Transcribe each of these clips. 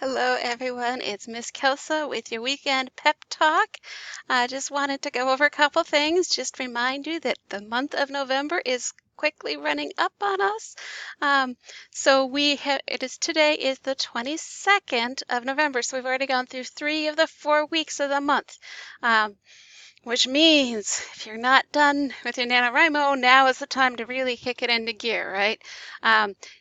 Hello, everyone. It's Miss Kelsa with your weekend pep talk. I just wanted to go over a couple things. Just remind you that the month of November is quickly running up on us. Today is the 22nd of November, so we've already gone through 3 of the 4 weeks of the month. Which means if you're not done with your NaNoWriMo, now is the time to really kick it into gear, right?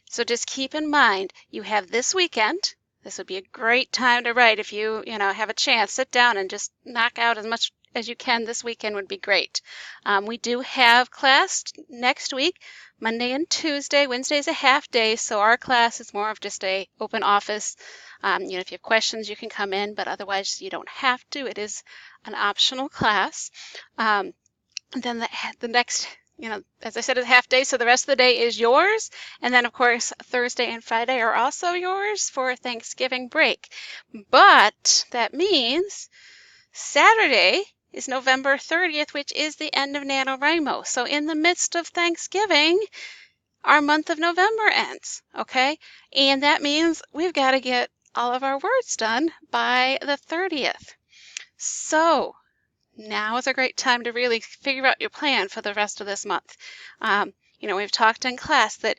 So just keep in mind, you have this weekend. This would be a great time to write if you have a chance. Sit down and just knock out as much as you can this weekend would be great. We do have class next week, Monday and Tuesday. Wednesday's a half day, so our class is more of just a open office. If you have questions, you can come in, but otherwise you don't have to. It is an optional class. Then the next, as I said, it's a half day, so the rest of the day is yours. And then, of course, Thursday and Friday are also yours for Thanksgiving break. But that means Saturday is November 30th, which is the end of NaNoWriMo. So in the midst of Thanksgiving, our month of November ends, okay? And that means we've got to get all of our words done by the 30th. So now is a great time to really figure out your plan for the rest of this month. We've talked in class that,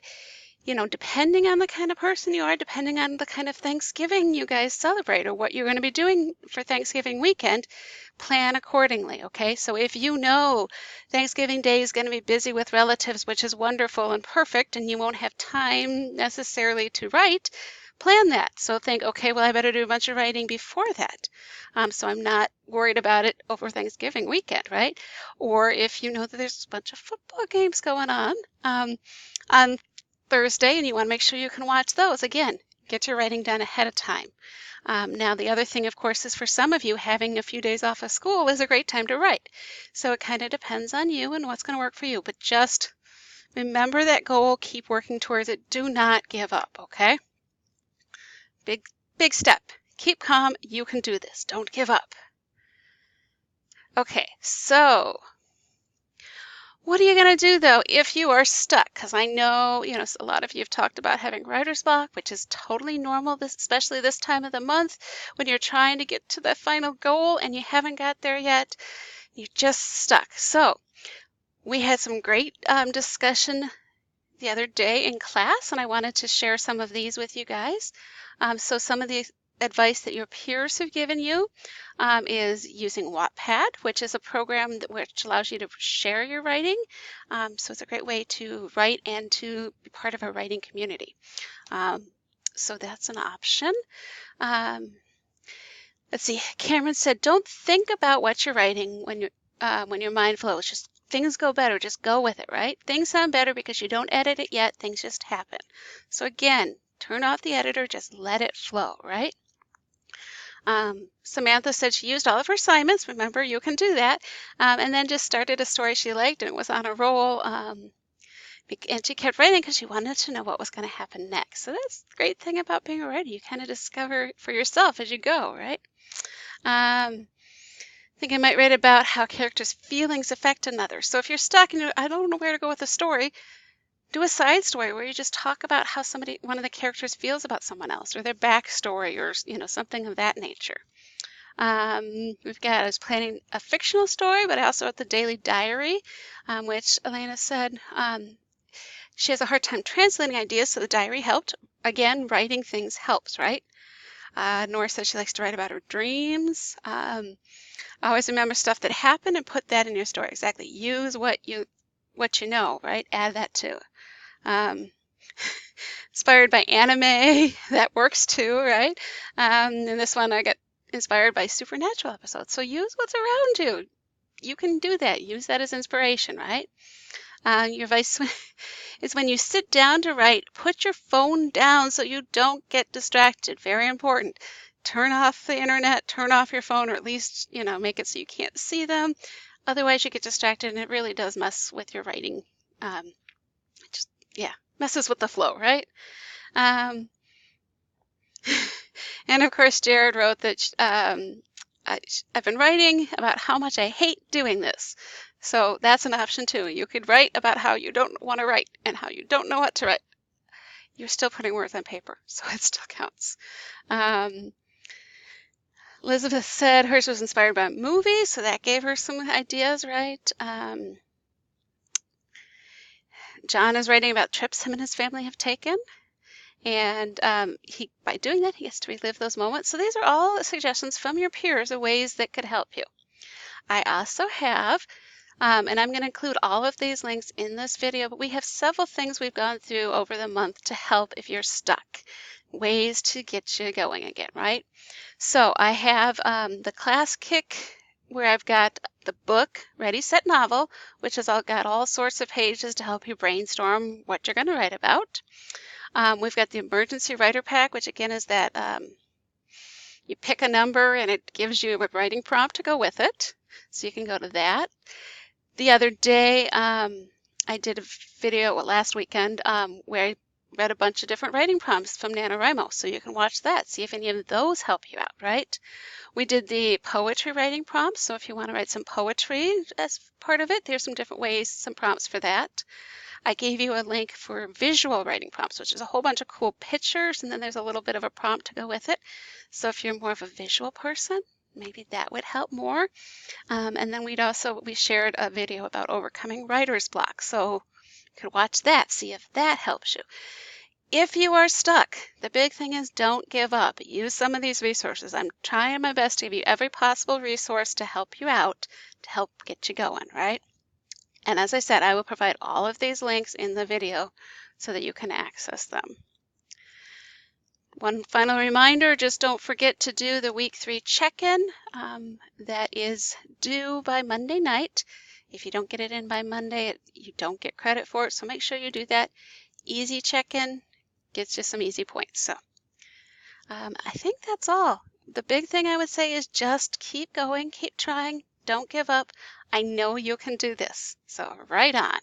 depending on the kind of person you are, depending on the kind of Thanksgiving you guys celebrate or what you're going to be doing for Thanksgiving weekend, plan accordingly, okay? So if you know Thanksgiving Day is going to be busy with relatives, which is wonderful and perfect, and you won't have time necessarily to write, plan that. So think, okay, well, I better do a bunch of writing before that. So I'm not worried about it over Thanksgiving weekend, right? Or if you know that there's a bunch of football games going on Thursday and you want to make sure you can watch those, again, get your writing done ahead of time. Now, the other thing, of course, is for some of you, having a few days off of school is a great time to write. So it kind of depends on you and what's going to work for you. But just remember that goal, keep working towards it. Do not give up, okay? Big step. Keep calm. You can do this. Don't give up. Okay, so what are you going to do, though, if you are stuck? Because I know, a lot of you have talked about having writer's block, which is totally normal, especially this time of the month when you're trying to get to the final goal and you haven't got there yet. You're just stuck. So we had some great discussion the other day in class, and I wanted to share some of these with you guys. So some of the advice that your peers have given you is using Wattpad, which is a program which allows you to share your writing. So it's a great way to write and to be part of a writing community. So that's an option. Let's see, Cameron said, don't think about what you're writing when your mind flows. Just things go better. Just go with it, right? Things sound better because you don't edit it yet. Things just happen. So again, turn off the editor. Just let it flow, right? Samantha said she used all of her assignments. Remember, you can do that. And then just started a story she liked, and it was on a roll. And she kept writing because she wanted to know what was going to happen next. So that's the great thing about being a writer. You kind of discover for yourself as you go, right? I think I might write about how characters' feelings affect another. So if you're stuck and I don't know where to go with the story, do a side story where you just talk about how one of the characters feels about someone else, or their backstory, or something of that nature. I was planning a fictional story, but I also wrote the daily diary, which Elena said she has a hard time translating ideas, so the diary helped. Again, writing things helps, right? Nora says she likes to write about her dreams. Always remember stuff that happened and put that in your story. Exactly. Use what you know, right? Add that too. Inspired by anime, that works too, right? And this one I got inspired by supernatural episodes. So use what's around you. You can do that. Use that as inspiration, right? Your advice is when you sit down to write, put your phone down so you don't get distracted. Very important. Turn off the internet, turn off your phone, or at least, make it so you can't see them. Otherwise, you get distracted, and it really does mess with your writing. Messes with the flow, right? And of course, Jared wrote that I've been writing about how much I hate doing this. So that's an option too. You could write about how you don't want to write and how you don't know what to write. you're still putting words on paper, so it still counts. Elizabeth said hers was inspired by movies, so that gave her some ideas, right? John is writing about trips him and his family have taken. And by doing that, he gets to relive those moments. So these are all suggestions from your peers of ways that could help you. I also have, and I'm going to include all of these links in this video, but we have several things we've gone through over the month to help if you're stuck, ways to get you going again, right? So I have the class kick where I've got the book Ready, Set, Novel, which has got all sorts of pages to help you brainstorm what you're going to write about. We've got the emergency writer pack, which again is that you pick a number and it gives you a writing prompt to go with it. So you can go to that. The other day, I did a video last weekend where I read a bunch of different writing prompts from NaNoWriMo. So you can watch that, see if any of those help you out, right? We did the poetry writing prompts. So if you want to write some poetry as part of it, there's some different ways, some prompts for that. I gave you a link for visual writing prompts, which is a whole bunch of cool pictures, and then there's a little bit of a prompt to go with it. So if you're more of a visual person, maybe that would help more. And then we shared a video about overcoming writer's block. So you could watch that, see if that helps you. If you are stuck, the big thing is don't give up. Use some of these resources. I'm trying my best to give you every possible resource to help you out, to help get you going, right? And as I said, I will provide all of these links in the video so that you can access them. One final reminder, just don't forget to do the week 3 check-in. That is due by Monday night. If you don't get it in by Monday, you don't get credit for it, so make sure you do that. Easy check-in gets you some easy points. So I think that's all. The big thing I would say is just keep going, keep trying, don't give up. I know you can do this, so right on.